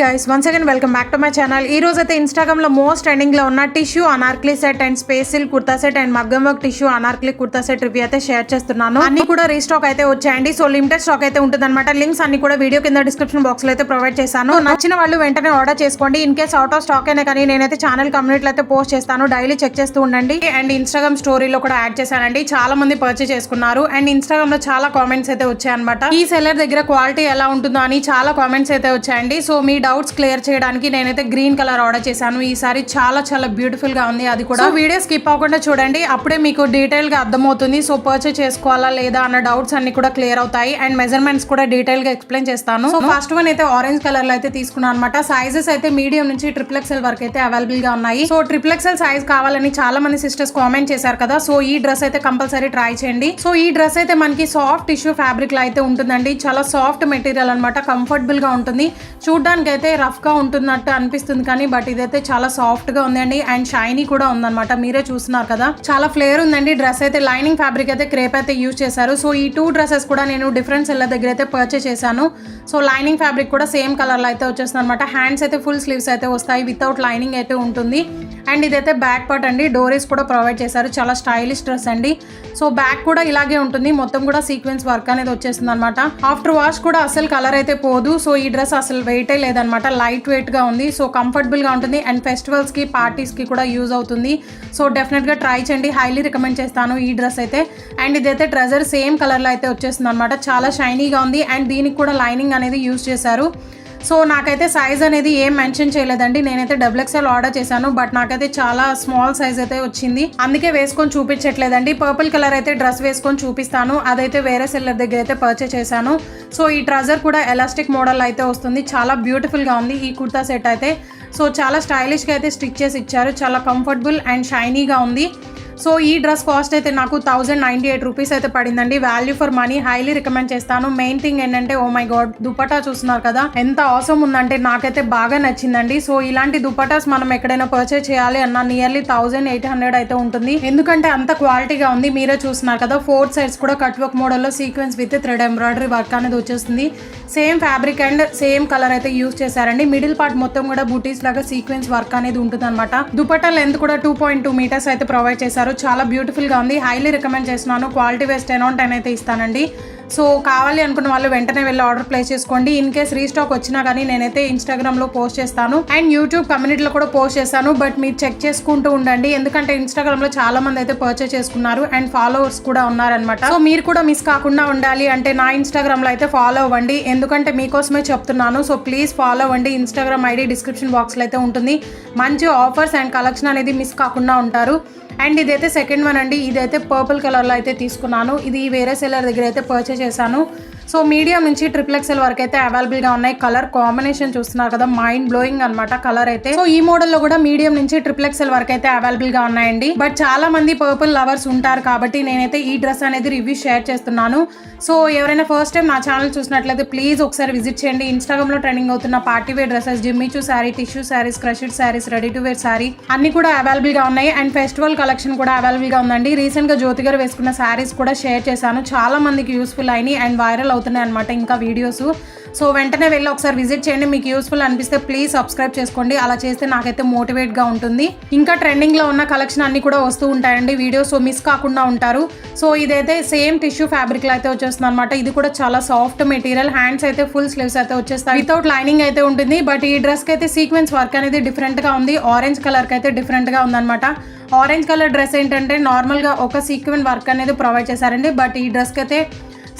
Guys once again welcome back to my channel. ఈ రోజు అయితే ఇన్స్టాగ్రామ్ లో మోస్ట్ ట్రెండింగ్ లో ఉన్న tissue anarkali set and space silk kurta set and మగ్గం work tissue anarkali kurta set review అయితే షేర్ చేస్తున్నాను. అన్ని కూడా రీస్టాక్ అయితే వచ్చాయండి. సో లిమిటెడ్ స్టాక్ అయితే ఉంటుంది అనమాట. లింక్స్ అన్ని కూడా వీడియో కింద డిస్క్రిప్షన్ బాక్స్ లో అయితే ప్రొవైడ్ చేశాను. నచ్చిన వాళ్ళు వెంటనే ఆర్డర్ చేసుకోండి. In case out of stock అయినా కానీ నేనైతే ఛానల్ కమ్యూనిటీలో అయితే పోస్ట్ చేస్తాను. డైలీ చెక్ చేస్తూ ఉండండి. అండ్ ఇన్స్టాగ్రామ్ స్టోరీలో కూడా యాడ్ చేశానండి. చాలా మంది పర్చేస్ చేసుకున్నారు. అండ్ ఇన్స్టాగ్రామ్ లో చాలా కామెంట్స్ అయితే వచ్చాయన్నమాట. ఈ సెల్లర్ దగ్గర క్వాలిటీ ఎలా ఉంటుందో అని చాలా కామెంట్స్ అయితే వచ్చాయండి. సో మీ డౌట్స్ క్లియర్ చేయడానికి నేనైతే గ్రీన్ కలర్ ఆర్డర్ చేశాను. ఈసారి చాలా చాలా బ్యూటిఫుల్ గా ఉంది. అది కూడా వీడియో స్కిప్ అవ్వకుండా చూడండి. అప్పుడే మీకు డీటెయిల్ గా అర్థమవుతుంది. సో పర్చేస్ చేసుకోవాలా లేదా అన్న డౌట్స్ అన్ని కూడా క్లియర్ అవుతాయి. అండ్ మెజర్మెంట్స్ కూడా డీటెయిల్ గా ఎక్స్ప్లెయిన్ చేస్తాను. సో ఫస్ట్ వన్ అయితే ఆరెంజ్ కలర్ లో అయితే తీసుకున్నాను అనమాట. సైజెస్ అయితే మీడియం నుంచి XXL వరకు అయితే అవైలబుల్ గా ఉన్నాయి. సో XXL సైజ్ కావాలని చాలా మంది సిస్టర్స్ కామెంట్ చేశారు కదా. సో ఈ డ్రెస్ అయితే కంపల్సరీ ట్రై చేయండి. సో ఈ డ్రెస్ అయితే మనకి సాఫ్ట్ టిష్యూ ఫ్యాబ్రిక్ లో అయితే ఉంటుందండి. చాలా సాఫ్ట్ మెటీరియల్ అనమాట. కంఫర్టబుల్ గా ఉంటుంది. చూడడానికి అయితే రఫ్ గా ఉంటున్నట్టు అనిపిస్తుంది కానీ బట్ ఇదైతే చాలా సాఫ్ట్ గా ఉందండి. అండ్ షైనీ కూడా ఉందన్నమాట. మీరే చూస్తున్నారు కదా, చాలా ఫ్లేర్ ఉందండి. డ్రెస్ అయితే లైనింగ్ ఫ్యాబ్రిక్ అయితే క్రేప్ అయితే యూజ్ చేశారు. సో ఈ 2 డ్రెస్సెస్ కూడా నేను డిఫరెంట్ సెల్లర్ దగ్గర అయితే పర్చేస్ చేశాను. సో లైనింగ్ ఫ్యాబ్రిక్ కూడా సేమ్ కలర్ లో అయితే వచ్చేస్తుంది అనమాట. హ్యాండ్స్ అయితే ఫుల్ స్లీవ్స్ అయితే వస్తాయి. వితౌట్ లైనింగ్ అయితే ఉంటుంది. అండ్ ఇదైతే బ్యాక్ పార్ట్ అండి. డోరీస్ కూడా ప్రొవైడ్ చేశారు. చాలా స్టైలిష్ డ్రెస్ అండి. సో బ్యాక్ కూడా ఇలాగే ఉంటుంది. మొత్తం కూడా సీక్వెన్స్ వర్క్ అనేది వచ్చేస్తుంది అనమాట. ఆఫ్టర్ వాష్ కూడా అసలు కలర్ అయితే పోదు. సో ఈ డ్రెస్ అసలు వెయిటే లేదనమాట. లైట్ వెయిట్ గా ఉంది. సో కంఫర్టబుల్ గా ఉంటుంది. అండ్ ఫెస్టివల్స్ కి పార్టీస్ కి కూడా యూజ్ అవుతుంది. సో డెఫినెట్ గా ట్రై చేయండి. హైలీ రికమెండ్ చేస్తాను ఈ డ్రెస్ అయితే. అండ్ ఇదైతే ట్రెజర్ సేమ్ కలర్ లో అయితే వచ్చేస్తుంది అనమాట. చాలా షైనీగా ఉంది. అండ్ దీనికి కూడా లైనింగ్ అనేది యూజ్ చేశారు. సో నాకైతే సైజ్ అనేది ఏం మెన్షన్ చేయలేదండి. నేనైతే XXL ఆర్డర్ చేశాను. బట్ నాకైతే చాలా స్మాల్ సైజ్ అయితే వచ్చింది. అందుకే వేసుకొని చూపించట్లేదండి. పర్పుల్ కలర్ అయితే డ్రెస్ వేసుకొని చూపిస్తాను. అదైతే వేరే సెల్లర్ దగ్గర అయితే పర్చేస్ చేశాను. సో ఈ ట్రజర్ కూడా ఎలాస్టిక్ మోడల్ అయితే వస్తుంది. చాలా బ్యూటిఫుల్ గా ఉంది ఈ కుర్తా సెట్ అయితే. సో చాలా స్టైలిష్ గా అయితే స్టిచ్ చేసి ఇచ్చారు. చాలా కంఫర్టబుల్ అండ్ షైనీగా ఉంది. సో ఈ డ్రెస్ కాస్ట్ అయితే నాకు 1098 రూపీస్ అయితే పడిందండి. Value for money. Highly recommend చేస్తాను. మెయిన్ థింగ్ ఏంటంటే ఓ మై గాడ్, దుపట్టా చూస్తున్నారు కదా ఎంత అవసరం ఉందంటే నాకైతే బాగా నచ్చిందండి. సో ఇలాంటి దుపట్టాస్ మనం ఎక్కడైనా పర్చేస్ చేయాలి అన్న నియర్లీ 1800 అయితే ఉంటుంది. ఎందుకంటే అంత క్వాలిటీగా ఉంది. మీరే చూస్తున్నారు కదా, 4 సైడ్స్ కూడా కట్ వర్క్ మోడల్లో sequence with thread embroidery work అనేది వచ్చేస్తుంది. Same fabric and same colour అయితే యూజ్ చేశారండి. మిడిల్ పార్ట్ మొత్తం కూడా బూటీస్ లాగా సీక్వెన్స్ వర్క్ అనేది ఉంటుంది అనమాట. దుపట్టా లెంత్ కూడా 2.2 మీటర్స్ అయితే ప్రొవైడ్ చేశారు. చాలా బ్యూటిఫుల్ గా ఉంది. హైలీ రికమెండ్ చేస్తున్నాను. క్వాలిటీ వైస్ 10/10 అయితే ఇస్తానండి. సో కావాలి అనుకున్న వాళ్ళు వెంటనే వెళ్ళి ఆర్డర్ ప్లేస్ చేసుకోండి. ఇన్ కేస్ రీస్టాక్ వచ్చినా కానీ నేనైతే ఇన్స్టాగ్రామ్ లో పోస్ట్ చేస్తాను. అండ్ యూట్యూబ్ కమ్యూనిటీలో కూడా పోస్ట్ చేస్తాను. బట్ మీరు చెక్ చేసుకుంటూ ఉండండి. ఎందుకంటే ఇన్స్టాగ్రామ్ లో చాలా మంది అయితే పర్చేస్ చేసుకున్నారు. అండ్ ఫాలోవర్స్ కూడా ఉన్నారనమాట. సో మీరు కూడా మిస్ కాకుండా ఉండాలి అంటే నా ఇన్స్టాగ్రామ్ లో అయితే ఫాలో అవ్వండి. ఎందుకంటే మీకోసమే చెప్తున్నాను. సో ప్లీజ్ ఫాలో అవ్వండి. ఇన్స్టాగ్రామ్ ఐడి డిస్క్రిప్షన్ బాక్స్ లో అయితే ఉంటుంది. మంచి ఆఫర్స్ అండ్ కలెక్షన్ అనేది మిస్ కాకుండా ఉంటారు. అండ్ ఇదైతే సెకండ్ వన్ అండి. ఇదైతే పర్పుల్ కలర్ లో అయితే తీసుకున్నాను. ఇది వేరే సెల్లర్ దగ్గర అయితే పర్చేస్ చేశాను. సో మీడియం నుంచి XXL వరకు అయితే అవైలబుల్ గా ఉన్నాయి. కలర్ కాంబినేషన్ చూస్తున్నారు కదా, మైండ్ బ్లోయింగ్ అనమాట కలర్ అయితే. సో ఈ మోడల్ లో కూడా మీడియం నుంచి XXL వరకు అయితే అవైలబుల్ గా ఉన్నాయండి. బట్ చాలా మంది పర్పుల్ లవర్స్ ఉంటారు కాబట్టి నేనైతే ఈ డ్రెస్ అనేది రివ్యూ షేర్ చేస్తున్నాను. సో ఎవరైనా ఫస్ట్ టైం నా ఛానల్ చూసినట్లయితే ప్లీజ్ ఒకసారి విజిట్ చేయండి. ఇన్స్టాగ్రామ్ లో ట్రెండింగ్ అవుతున్న party wear dresses, Jimmy Choo sari, tissue saris, crushed saris, ready to wear sari అన్ని కూడా అవైలబుల్ గా ఉన్నాయి. అండ్ ఫెస్టివల్ కలెక్షన్ కూడా అవైలబుల్ గా ఉందండి. రీసెంట్ గా జ్యోతి గారు వేసుకున్న శారీస్ కూడా షేర్ చేశాను. చాలా మందికి యూస్ఫుల్ అయినాయి అండ్ వైరల్ అవుతున్నాయి అనమాట ఇంకా వీడియోస్. సో వెంటనే వెళ్ళి ఒకసారి విజిట్ చేయండి. మీకు యూస్ఫుల్ అనిపిస్తే ప్లీజ్ సబ్స్క్రైబ్ చేసుకోండి. అలా చేస్తే నాకైతే మోటివేట్ గా ఉంటుంది. ఇంకా ట్రెండింగ్ లో ఉన్న కలెక్షన్ అన్ని కూడా వస్తూ ఉంటాయండి వీడియోస్. సో మిస్ కాకుండా ఉంటారు. సో ఇదైతే సేమ్ టిష్యూ ఫ్యాబ్రిక్ లో అయితే వచ్చేస్తుంది అనమాట. ఇది కూడా చాలా సాఫ్ట్ మెటీరియల్. హ్యాండ్స్ అయితే ఫుల్ స్లీవ్స్ అయితే వచ్చేస్తాయి. వితౌట్ లైనింగ్ అయితే ఉంటుంది. బట్ ఈ డ్రెస్ కి అయితే సీక్వెన్స్ వర్క్ అనేది డిఫరెంట్ గా ఉంది. ఆరెంజ్ కలర్ కి అయితే డిఫరెంట్ గా ఉందన్నమాట. ఆరెంజ్ కలర్ డ్రెస్ ఏంటంటే నార్మల్ గా ఒక సీక్వెన్ వర్క్ అనేది ప్రొవైడ్ చేశారండి. బట్ ఈ డ్రెస్ కి అయితే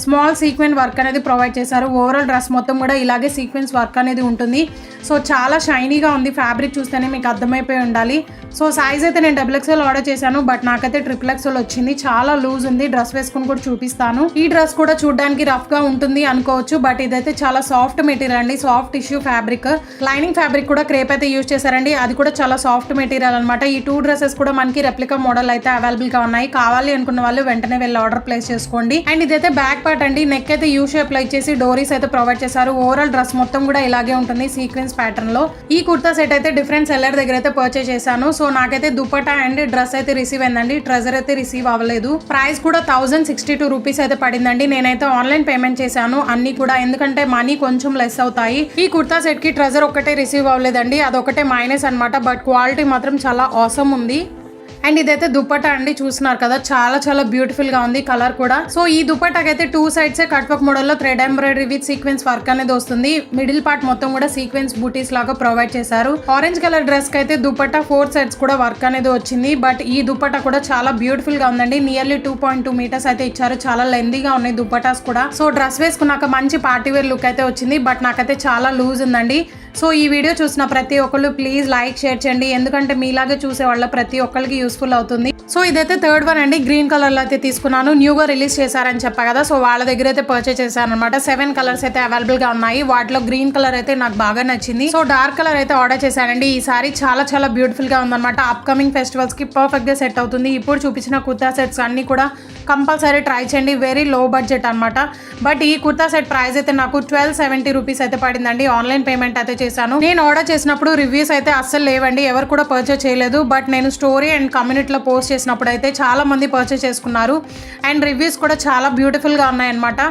స్మాల్ సీక్వెన్ వర్క్ అనేది ప్రొవైడ్ చేశారు. ఓవరాల్ డ్రెస్ మొత్తం కూడా ఇలాగే సీక్వెన్స్ వర్క్ అనేది ఉంటుంది. సో చాలా షైనీగా ఉంది. ఫ్యాబ్రిక్ చూస్తేనే మీకు అర్థమైపోయి ఉండాలి. సో సైజ్ అయితే నేను XXL ఆర్డర్ చేశాను. బట్ నాకైతే XXL వచ్చింది. చాలా లూజ్ ఉంది. డ్రెస్ వేసుకుని కూడా చూపిస్తాను. ఈ డ్రెస్ కూడా చూడడానికి రఫ్ గా ఉంటుంది అనుకోవచ్చు. బట్ ఇదైతే చాలా సాఫ్ట్ మెటీరియల్ అండి. Soft tissue fabric. Lining fabric కూడా క్రేప్ అయితే యూజ్ చేశారండి. అది కూడా చాలా సాఫ్ట్ మెటీరియల్ అనమాట. ఈ 2 డ్రెస్సెస్ కూడా మనకి రెప్లికా మోడల్ అయితే అవైలబుల్ గా ఉన్నాయి. కావాలి అనుకున్న వాళ్ళు వెంటనే వెళ్ళి ఆర్డర్ ప్లేస్ చేసుకోండి. అండ్ ఇదైతే బ్యాక్ పార్ట్ అండి, నెక్ అయితే యూ షేప్ లో ఇచ్చేసి డోరీస్ అయితే ప్రొవైడ్ చేశారు. ఓవరాల్ డ్రెస్ మొత్తం కూడా ఇలాగే ఉంటుంది సీక్వెన్స్ ప్యాటర్న్ లో. ఈ కుర్తా సెట్ అయితే డిఫరెంట్ సెల్లర్ దగ్గర అయితే పర్చేస్ చేశాను. సో నాకైతే దుపట్టా అండ్ డ్రెస్ అయితే రిసీవ్ అయిందండి, ట్రెజర్ అయితే రిసీవ్ అవ్వలేదు. ప్రైస్ కూడా 1062 రూపీస్ అయితే పడిందండి. నేనైతే ఆన్లైన్ పేమెంట్ చేశాను అన్ని కూడా, ఎందుకంటే మనీ కొంచెం లెస్ అవుతాయి. ఈ కుర్తా సెట్ కి ట్రెజర్ ఒక్కటే రిసీవ్ అవ్వలేదండి, అదొకటే మైనస్ అనమాట. బట్ క్వాలిటీ మాత్రం చాలా ఆసమ్ ఉంది. అండ్ ఇదైతే దుపట్టా అండి, చూస్తున్నారు కదా చాలా చాలా బ్యూటిఫుల్ గా ఉంది కలర్ కూడా. సో ఈ దుపట్టాకి అయితే 2 సైడ్స్ కట్ వర్క్ మోడల్ లో thread embroidery with sequence work అనేది వస్తుంది. మిడిల్ పార్ట్ మొత్తం కూడా సీక్వెన్స్ బూటీస్ లాగా ప్రొవైడ్ చేశారు. ఆరెంజ్ కలర్ డ్రెస్ కి అయితే దుపట్టా 4 సైడ్స్ కూడా వర్క్ అనేది వచ్చింది. బట్ ఈ దుపట్టా కూడా చాలా బ్యూటిఫుల్ గా ఉందండి. నియర్లీ 2.2 మీటర్స్ అయితే ఇచ్చారు. చాలా లెందీగా ఉన్నాయి దుపట్టాస్ కూడా. సో డ్రెస్ వేసుకున్నాక మంచి పార్టీ వేర్ లుక్ అయితే వచ్చింది. బట్ నాకైతే చాలా లూజ్ ఉందండి. సో ఈ వీడియో చూసిన ప్రతి ఒక్కళ్ళు ప్లీజ్ లైక్ షేర్ చేయండి, ఎందుకంటే మీలాగే చూసే వాళ్ళ ప్రతి ఒక్కరికి యూస్ఫుల్ అవుతుంది. సో ఇదైతే థర్డ్ వన్ అండి, గ్రీన్ కలర్ లో అయితే తీసుకున్నాను. న్యూగా రిలీజ్ చేశారని చెప్పా కదా, సో వాళ్ళ దగ్గర అయితే పర్చేస్ చేశాను అనమాట. 7 కలర్స్ అయితే అవైలబుల్ గా ఉన్నాయి. వాటిలో గ్రీన్ కలర్ అయితే నాకు బాగా నచ్చింది. సో డార్క్ కలర్ అయితే ఆర్డర్ చేశానండి. ఈ సారీ చాలా చాలా బ్యూటిఫుల్ గా ఉందన్నమాట. అప్కమింగ్ ఫెస్టివల్స్ కి పర్ఫెక్ట్ గా సెట్ అవుతుంది. ఇప్పుడు చూపించిన కుర్తా సెట్స్ అన్ని కూడా కంపల్సరీ ట్రై చేయండి. వెరీ లో బడ్జెట్ అనమాట. బట్ ఈ కుర్తా సెట్ ప్రైస్ అయితే నాకు 1270 రూపీస్ అయితే పడిందండి. ఆన్లైన్ పేమెంట్ అయితే చేశాను. నేను ఆర్డర్ చేసినప్పుడు రివ్యూస్ అయితే అస్సలు లేవండి, ఎవరు కూడా పర్చేస్ చేయలేదు. బట్ నేను స్టోరీ అండ్ కమ్యూనిటీలో పోస్ట్ చేసినప్పుడు అయితే చాలా మంది పర్చేస్ చేసుకున్నారు. అండ్ రివ్యూస్ కూడా చాలా బ్యూటిఫుల్ గా ఉన్నాయన్నమాట.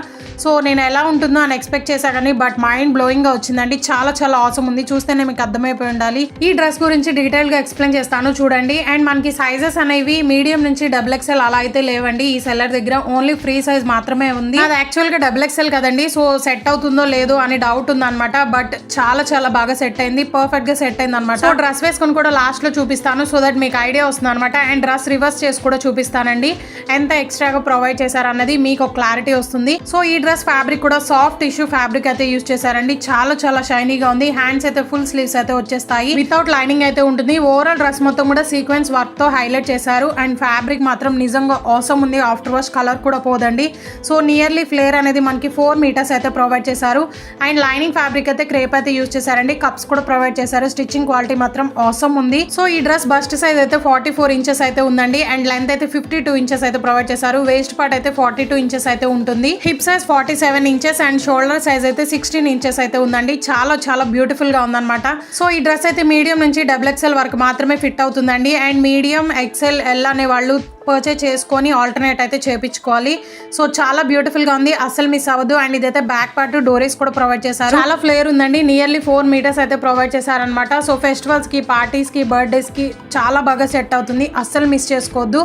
సో నేను ఎలా ఉంటుందో అని ఎక్స్పెక్ట్ చేశా కానీ బట్ మైండ్ బ్లోయింగ్ గా వచ్చిందండి. చాలా చాలా ఆసమ్ ఉంది, చూస్తేనే మీకు అర్థమైపోయి ఉండాలి. ఈ డ్రెస్ గురించి డీటెయిల్ గా ఎక్స్ప్లెయిన్ చేస్తాను చూడండి. అండ్ మనకి సైజెస్ అనేవి మీడియం నుంచి XXL అలా అయితే లేవండి. ఈ సెల్లర్ దగ్గర ఓన్లీ ఫ్రీ సైజ్ మాత్రమే ఉంది. అది యాక్చువల్ గా XXL కదండి, సో సెట్ అవుతుందో లేదో అని డౌట్ ఉంది అనమాట. బట్ చాలా చాలా బాగా సెట్ అయింది, పర్ఫెక్ట్ గా సెట్ అయింది అనమాట. సో డ్రెస్ వేసుకొని కూడా లాస్ట్ లో చూపిస్తాను, సో దట్ మీకు ఐడియా వస్తుంది అనమాట. అండ్ డ్రెస్ రివర్స్ చేసి కూడా చూపిస్తానండి, ఎంత ఎక్స్ట్రాగా ప్రొవైడ్ చేశారు అన్నది మీకు క్లారిటీ వస్తుంది. సో ఈ డ్రెస్ ఫ్యాబ్రిక్ కూడా సాఫ్ట్ టిష్యూ ఫ్యాబ్రిక్ అయితే యూజ్ చేశారండి. చాలా చాలా షైనీగా ఉంది. హ్యాండ్స్ అయితే ఫుల్ స్లీవ్స్ అయితే వచ్చేస్తాయి, వితౌట్ లైనింగ్ అయితే ఉంటుంది. ఓవరాల్ డ్రెస్ మొత్తం కూడా సీక్వెన్స్ వర్క్ తో హైలైట్ చేశారు. అండ్ ఫ్యాబ్రిక్ మాత్రం నిజంగా ఆసమ్ ఉంది. ఆఫ్టర్ వాష్ కలర్ కూడా పోదండి. సో నియర్లీ ఫ్లేర్ అనేది మనకి 4 మీటర్స్ అయితే ప్రొవైడ్ చేశారు. అండ్ లైనింగ్ ఫ్యాబ్రిక్ అయితే క్రేప్ అయితే యూజ్ చేశారండి. కప్స్ కూడా ప్రొవైడ్ చేశారు. స్టిచ్చింగ్ క్వాలిటీ మాత్రం ఆసమ్ ఉంది. సో ఈ డ్రెస్ బస్ట్ సైజ్ అయితే 44 ఇంచెస్ అయితే ఉందండి. అండ్ లెంత్ అయితే 52 ఇంచెస్ అయితే ప్రొవైడ్ చేశారు. వేస్ట్ పార్ట్ అయితే 42 ఇంచెస్ అయితే ఉంటుంది. Hip size 47 inches and shoulder size అయితే 16 ఇంచెస్ అయితే ఉందండి. చాలా చాలా బ్యూటిఫుల్ గా ఉందన్నమాట. సో ఈ డ్రెస్ అయితే మీడియం నుంచి XXL వరకు మాత్రమే ఫిట్ అవుతుందండి. అండ్ మీడియం XL L అనే వాళ్ళు పర్చేస్ చేసుకొని ఆల్టర్నేట్ అయితే చేపించుకోవాలి. సో చాలా బ్యూటిఫుల్ గా ఉంది, అసలు మిస్ అవ్వదు. అండ్ ఇదైతే బ్యాక్ పార్ట్ డోరీస్ కూడా ప్రొవైడ్ చేశారు. చాలా ఫ్లేర్ ఉందండి. నియర్లీ 4 మీటర్స్ అయితే ప్రొవైడ్ చేశారనమాట. సో ఫెస్టివల్స్ కి, పార్టీస్ కి, బర్త్డేస్ కి చాలా బాగా సెట్ అవుతుంది, అస్సలు మిస్ చేసుకోవద్దు.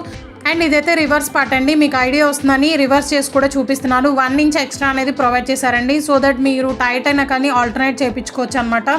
అండ్ ఇదైతే రివర్స్ పార్ట్ అండి, మీకు ఐడియా వస్తుందని రివర్స్ చేసి కూడా చూపిస్తున్నాను. 1 ఇంచ్ ఎక్స్ట్రా అనేది ప్రొవైడ్ చేశారండి, సో దట్ మీరు టైట్ అయినా కానీ ఆల్టర్నేట్ చేయించుకోవచ్చు అనమాట.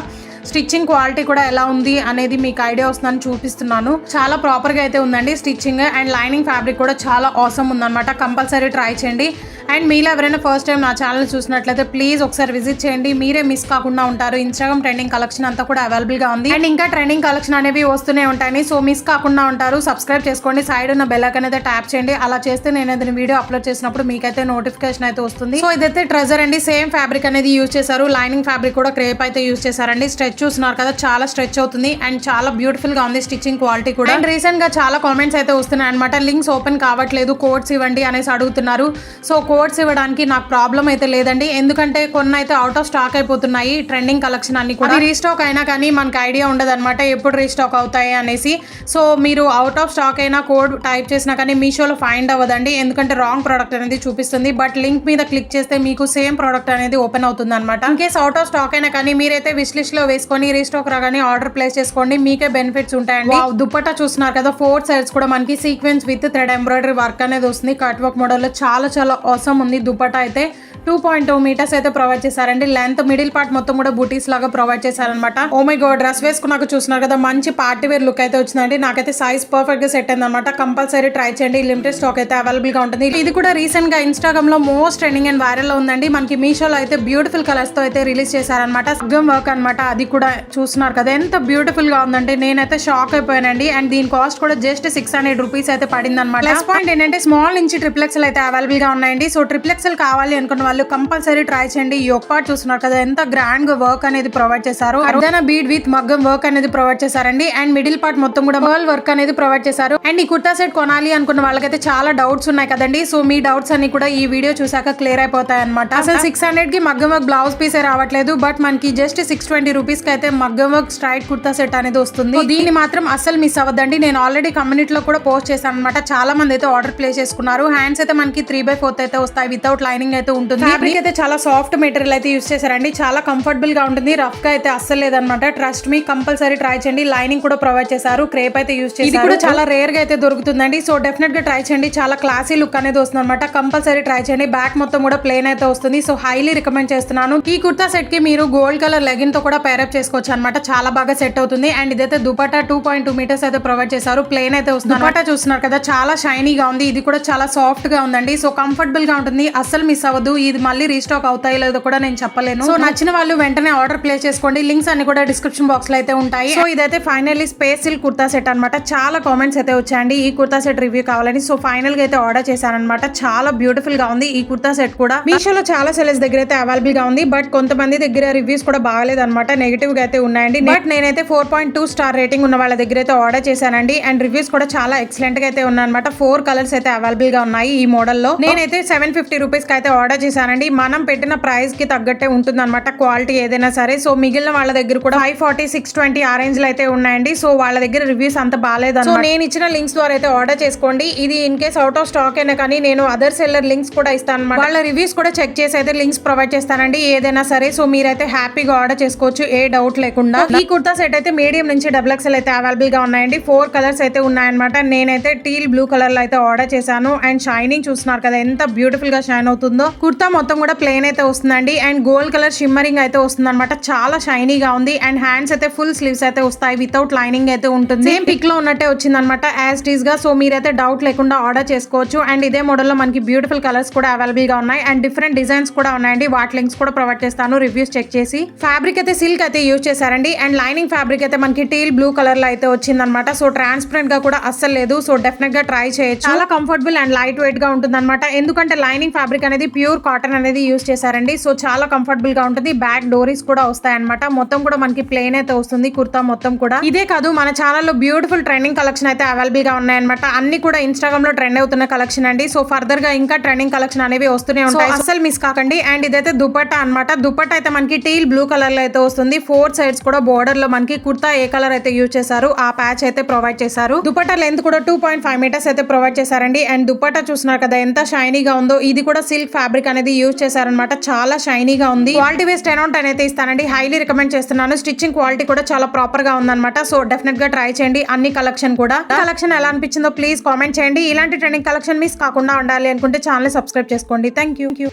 స్టిచ్చింగ్ క్వాలిటీ కూడా ఎలా ఉంది అనేది మీకు ఐడియా వస్తుందని చూపిస్తున్నాను. చాలా ప్రాపర్ గా అయితే ఉందండి స్టిచ్చింగ్. అండ్ లైనింగ్ ఫ్యాబ్రిక్ కూడా చాలా ఆసమ్ ఉందన్నమాట. కంపల్సరీ ట్రై చేయండి. అండ్ మీలో ఎవరైనా ఫస్ట్ టైం నా ఛానల్ చూసినట్లయితే ప్లీజ్ ఒకసారి విజిట్ చేయండి, మీరే మిస్ కాకుండా ఉంటారు. ఇన్స్టాగ్రామ్ ట్రెండింగ్ కలెక్షన్ అంతా కూడా అవైలబుల్ గా ఉంది. అండ్ ఇంకా ట్రెండింగ్ కలెక్షన్ అనేవి వస్తూనే ఉంటాయి, సో మిస్ కాకుండా ఉంటారు. సబ్స్క్రైబ్ చేసుకోండి, సైడ్ ఉన్న బెల్ ఐకాన్ అయితే ట్యాప్ చేయండి. అలా చేస్తే నేను ఏదైనా వీడియో అప్లోడ్ చేసినప్పుడు మీకైతే నోటిఫికేషన్ అయితే వస్తుంది. సో ఇదైతే ట్రెజర్ అండి, సేమ్ ఫ్యాబ్రిక్ అనేది యూజ్ చేశారు. లైనింగ్ ఫ్యాబ్రిక్ కూడా క్రేప్ అయితే యూజ్ చేశారండి. స్ట్రెచ్ చూస్తున్నారు కదా, చాలా స్ట్రెచ్ అవుతుంది. అండ్ చాలా బ్యూటిఫుల్ గా ఉంది స్టిచ్చింగ్ క్వాలిటీ కూడా. అండ్ రీసెంట్ గా చాలా కామెంట్స్ అయితే వస్తున్నాయి అనమాట, లింక్స్ ఓపెన్ కావట్లేదు, కోడ్స్ ఇవ్వండి అనేసి అడుగుతున్నారు. సో కోడ్స్ ఇవ్వడానికి నాకు ప్రాబ్లం అయితే లేదండి, ఎందుకంటే కొన్ని అయితే అవుట్ ఆఫ్ స్టాక్ అయిపోతున్నాయి. ట్రెండింగ్ కలెక్షన్ అన్ని కూడా రీస్టాక్ అయినా కానీ మనకు ఐడియా ఉండదు అనమాట ఎప్పుడు రీస్టాక్ అవుతాయి అనేసి. సో మీరు అవుట్ ఆఫ్ స్టాక్ అయినా కోడ్ టైప్ చేసినా కానీ మీషోలో ఫైండ్ అవ్వదండి, ఎందుకంటే రాంగ్ ప్రోడక్ట్ అనేది చూపిస్తుంది. బట్ లింక్ మీద క్లిక్ చేస్తే మీకు సేమ్ ప్రోడక్ట్ అనేది ఓపెన్ అవుతుంది అనమాట. In case out of stock అయినా కానీ మీరైతే విష్ లిస్ట్ లో వేసుకొని రీస్టాక్ రాగానే ఆర్డర్ ప్లేస్ చేసుకోండి, మీకే బెనిఫిట్స్ ఉంటాయండి. దుపట్టా చూస్తున్నారు కదా, 4 సైడ్స్ కూడా మనకి sequence with thread embroidery work అనేది వస్తుంది. కట్ వర్క్ మోడల్ లో చాలా చాలా ఆసమ్ ఉంది. దుపట్టా అయితే 2.2 మీటర్స్ అయితే ప్రొవైడ్ చేశారండి. లెంత్ మిడిల్ పార్ట్ మొత్తం కూడా బూటీస్ లాగా ప్రొవైడ్ చేశారనమాట. ఓ మై గాడ్, డ్రెస్ వేసుకున్నాక చూస్తున్నారు కదా, మంచి పార్టీ వేర్ లుక్ అయితే వచ్చిందండి. నాకైతే సైజ్ పర్ఫెక్ట్ గా సెట్ అయింది అనమాట. కంపల్సరీ ట్రై చేయండి, లిమిటెడ్ స్టాక్ అయితే అవైలబుల్ గా ఉంటుంది. ఇది కూడా రీసెంట్ గా ఇన్స్టాగ్రామ్ లో మోస్ట్ ట్రెండింగ్ అండ్ వైరల్ లో ఉందండి. మనకి మీషోలో అయితే బ్యూటిఫుల్ కలర్స్ తో అయితే రిలీజ్ చేశారనమాట. మగ్గం వర్క్ అనమాట, అది కూడా చూస్తున్నారు కదా ఎంత బ్యూటిఫుల్ గా ఉందంటే నేనైతే షాక్ అయిపోయానండి. అండ్ దీని కాస్ట్ కూడా జస్ట్ 600 రూపీస్ అయితే పడింది అనమాట. ప్లస్ పాయింట్ ఏంటంటే స్మాల్ నుంచి XXL అయితే అవైలబుల్ గా ఉన్నాయండి. సో XXL కావాలి అనుకున్న వాళ్ళు కంపల్సరీ ట్రై చేయండి. ఈ ఒక్క పార్ట్ చూస్తున్నారు కదా, ఎంత గ్రాండ్ గా వర్క్ అనేది ప్రొవైడ్ చేశారు. అర్ధన బీడ్ విత్ మగ్గం వర్క్ అనేది ప్రొవైడ్ చేశారండి. అండ్ మిడిల్ పార్ట్ మొత్తం కూడా పర్ల్ వర్క్ అనేది ప్రొవైడ్ చేశారు. అండ్ ఈ కుర్తా సెట్ కొనాలి అనుకున్న వాళ్ళకైతే చాలా డౌట్స్ ఉన్నాయి కదండి. సో మీ డౌట్స్ అన్ని కూడా ఈ వీడియో చూసాక క్లియర్ అయిపోతాయి అనమాట. అసలు 600 కి మగ్గం వర్క్ బ్లౌజ్ పీసే రావట్లేదు, బట్ మనకి జస్ట్ 620 రూపీస్ కి అయితే మగ్గం వర్క్ స్ట్రైట్ కుర్తా సెట్ అనేది వస్తుంది. దీన్ని మాత్రం అస్సలు మిస్ అవ్వద్దండి. నేను ఆల్రెడీ కమ్యూనిటీలో కూడా పోస్ట్ చేశాను అనమాట. చాలా మంది అయితే ఆర్డర్ ప్లేస్ చేసుకున్నారు. హ్యాండ్స్ అయితే మనకి 3/4 అయితే వస్తాయి, వితౌట్ లైనింగ్ అయితే ఉంటుంది. ఫ్యాబ్రిక్ అయితే చాలా సాఫ్ట్ మెటీరియల్ అయితే యూస్ చేశారండి. చాలా కంఫర్టబుల్ గా ఉంటుంది, రఫ్ గా అయితే అస్సలు లేదనమాట. ట్రస్ట్ మీ, కంపల్సరీ ట్రై చేయండి. లైనింగ్ కూడా ప్రొవైడ్ చేశారు, క్రేప్ అయితే యూస్ చేశారు. ఇది కూడా చాలా రేర్ గా అయితే దొరుకుతుందండి. సో డెఫినెట్ గా ట్రై చేయండి. చాలా క్లాసీ లుక్ అనేది వస్తుంది అనమాట. కంపల్సరీ ట్రై చేయండి. బ్యాక్ మొత్తం కూడా ప్లేన్ అయితే వస్తుంది. సో హైలీ రికమెండ్ చేస్తున్నాను. ఈ కుర్తా సెట్ కి మీరు గోల్డ్ కలర్ లెగిన్ తో కూడా పేరప్ చేసుకోవచ్చు అనమాట. చాలా బాగా సెట్ అవుతుంది. అండ్ ఇదైతే దుపట్టా 2.2 మీటర్స్ అయితే ప్రొవైడ్ చేశారు. ప్లేన్ అయితే వస్తుంది. దుపట్టా చూస్తున్నారు కదా, చాలా షైనీగా ఉంది. ఇది కూడా చాలా సాఫ్ట్ గా ఉందండి. సో కంఫర్టబుల్ గా ఉంటుంది, అస్సలు మిస్ అవ్వదు. ఇది మళ్ళీ రీస్టాక్ అవుతాయి లేదో కూడా నేను చెప్పలేను. సో నచ్చిన వాళ్ళు వెంటనే ఆర్డర్ ప్లేస్ చేసుకోండి. లింక్స్ అన్ని కూడా డిస్క్రిప్షన్ బాక్స్ లో అయితే ఉంటాయి. సో ఇదైతే finally space silk kurta set అనమాట. చాలా కామెంట్స్ అయితే వచ్చాయండి ఈ కుర్తా సెట్ రివ్యూ కావాలని. సో ఫైనల్ గా అయితే ఆర్డర్ చేశాను అనమాట. చాలా బ్యూటిఫుల్ గా ఉంది ఈ కుర్తా సెట్ కూడా. మీషోలో చాలా సెలర్స్ దగ్గర అయితే అవైలబుల్ గా ఉంది, బట్ కొంతమంది దగ్గర రివ్యూస్ కూడా బాగాలేదు అనమాట. నెగిటివ్ గా అయితే ఉన్నాయండి. బట్ నేనైతే 4.2 స్టార్ రేటింగ్ ఉన్న వాళ్ళ దగ్గర అయితే ఆర్డర్ చేశానండి. అండ్ రివ్యూస్ కూడా చాలా ఎక్సలెంట్ గా అయితే ఉన్నాయన్నమాట. 4 కలర్స్ అయితే అవైలబుల్ గా ఉన్నాయి ఈ మోడల్ లో. నేనైతే 750 రూపీస్ కి అయితే ఆర్డర్ చేశానండి. మనం పెట్టిన ప్రైస్ కి తగ్గట్టే ఉంటుంది అనమాట, క్వాలిటీ ఏదైనా సరే. సో మిగిలిన వాళ్ళ దగ్గర కూడా 540, 620 ఆ రేంజ్ లో అయితే ఉన్నాయండి. సో వాళ్ళ దగ్గర రివ్యూస్ అంత బాగాలేదు. సో నేను ఇచ్చిన లింక్స్ ద్వారా అయితే ఆర్డర్ చేసుకోండి. ఇది in case out of stock అయినా కానీ నేను అదర్ సెల్లర్ లింక్స్ కూడా ఇస్తాను అనమాట. వాళ్ళ రివ్యూస్ కూడా చెక్ చేసి అయితే లింక్స్ ప్రొవైడ్ చేస్తానండి ఏదైనా సరే. సో మీరైతే హ్యాపీగా ఆర్డర్ చేసుకోవచ్చు ఏ డౌట్ లేకుండా. ఈ కుర్తా సెట్ అయితే మీడియం నుంచి XXL అయితే అవైలబుల్ గా ఉన్నాయండి. 4 కలర్స్ అయితే ఉన్నాయన్నమాట. నేనైతే టీల్ బ్లూ కలర్ లో అయితే ఆర్డర్ చేశాను. అండ్ షైనింగ్ చూస్తున్నారు కదా, ఎంత బ్యూటిఫుల్ గా షైన్ అవుతుందో. కుర్తా మొత్తం కూడా ప్లేన్ అయితే వస్తుందండి. అండ్ గోల్డ్ కలర్ షిమ్మరింగ్ అయితే వస్తుంది అనమాట. చాలా షైనీగా ఉంది. అండ్ హ్యాండ్స్ అయితే ఫుల్ స్లీవ్స్ అయితే వస్తాయి, వితౌట్ లైనింగ్ అయితే ఉంటుంది. సేమ్ పిక్ లో ఉన్నట్టే వచ్చింది అనమాట, యాజ్ టీజ్ గా. సో మీరైతే డౌట్ లేకుండా ఆర్డర్ చేసుకోవచ్చు. అండ్ ఇదే మోడల్ లో మనకి బ్యూటిఫుల్ కలర్స్ కూడా అవైలబుల్ గా ఉన్నాయి. అండ్ డిఫరెంట్ డిజైన్స్ కూడా ఉన్నాయండి. వాటి లింక్స్ కూడా ప్రొవైడ్ చేస్తాను రివ్యూస్ చెక్ చేసి. ఫ్యాబ్రిక్ అయితే సిల్క్ అయితే యూజ్ చేశారండి. అండ్ లైనింగ్ ఫ్యాబ్రిక్ అయితే మనకి టీల్ బ్లూ కలర్ లో అయితే వచ్చింది అనమాట. సో ట్రాన్స్పరెంట్ గా కూడా అస్సలు లేదు. సో డెఫినెట్ గా ట్రై చేయొచ్చు. చాలా కంఫర్టబుల్ అండ్ లైట్ వెయిట్ గా ఉంటుంది అనమాట. ఎందుకంటే లైనింగ్ ఫ్యాబ్రిక్ అనేది ప్యూర్ కాటన్ అనేది యూజ్ చేశారండి. సో చాలా కంఫర్టబుల్ గా ఉంటుంది. బ్యాక్ డోరీస్ కూడా వస్తాయి అనమాట. మొత్తం కూడా మనకి ప్లేన్ అయితే వస్తుంది కుర్తా మొత్తం కూడా. ఇదే కాదు, మన ఛానల్లో బ్యూటిఫుల్ ట్రెండింగ్ కలెక్షన్ అయితే అవైలబుల్ గా ఉన్నాయన్నమాట. అన్ని కూడా ఇన్స్టాగ్రామ్ లో ట్రెండ్ అవుతున్న కలెక్షన్ అండి. సో ఫర్దర్ గా ఇంకా ట్రెండింగ్ కలెక్షన్ అనేవి వస్తూనే ఉంటాయి, అసలు మిస్ కాకండి. అండ్ ఇదైతే దుపట్టా అనమాట. దుపట్టా అయితే మనకి టీల్ బ్లూ కలర్ లో అయితే వస్తుంది. 4 సైడ్స్ కూడా బోర్డర్ లో మనకి కుర్తా ఏ కలర్ అయితే యూజ్ చేశారు ఆ ప్యాచ్ అయితే ప్రొవైడ్ చేశారు. దుపట్టా లెంత్ కూడా 2.5 మీటర్స్ అయితే ప్రొవైడ్ చేశారండి. అండ్ దుపట్టా చూస్తున్నారు కదా ఎంత షైనీగా ఉందో. ఇది కూడా సిల్క్ ఫ్యాబ్రిక్ అనేది యూజ్ చేశారనమాట. చాలా షైనీగా ఉంది. క్వాలిటీ వైస్ 10 out 10 అయితే ఇస్తానండి. హైలీ రికమెండ్ చేస్తున్నాను. స్టిచ్చింగ్ క్వాలిటీ కూడా చాలా ప్రాపర్ గా ఉందన్నమాట. సో డెఫినెట్ గా ట్రై చేయండి. అన్ని కలెక్షన్ కూడా. కలెక్షన్ ఎలా అనిపించిందో ప్లీజ్ కామెంట్ చేయండి. ఇలాంటి ట్రెండింగ్ కలెక్షన్ మిస్ కాకుండా ఉండాలి అనుకుంటే ఛానల్ సబ్స్క్రైబ్ చేసుకోండి. Thank you.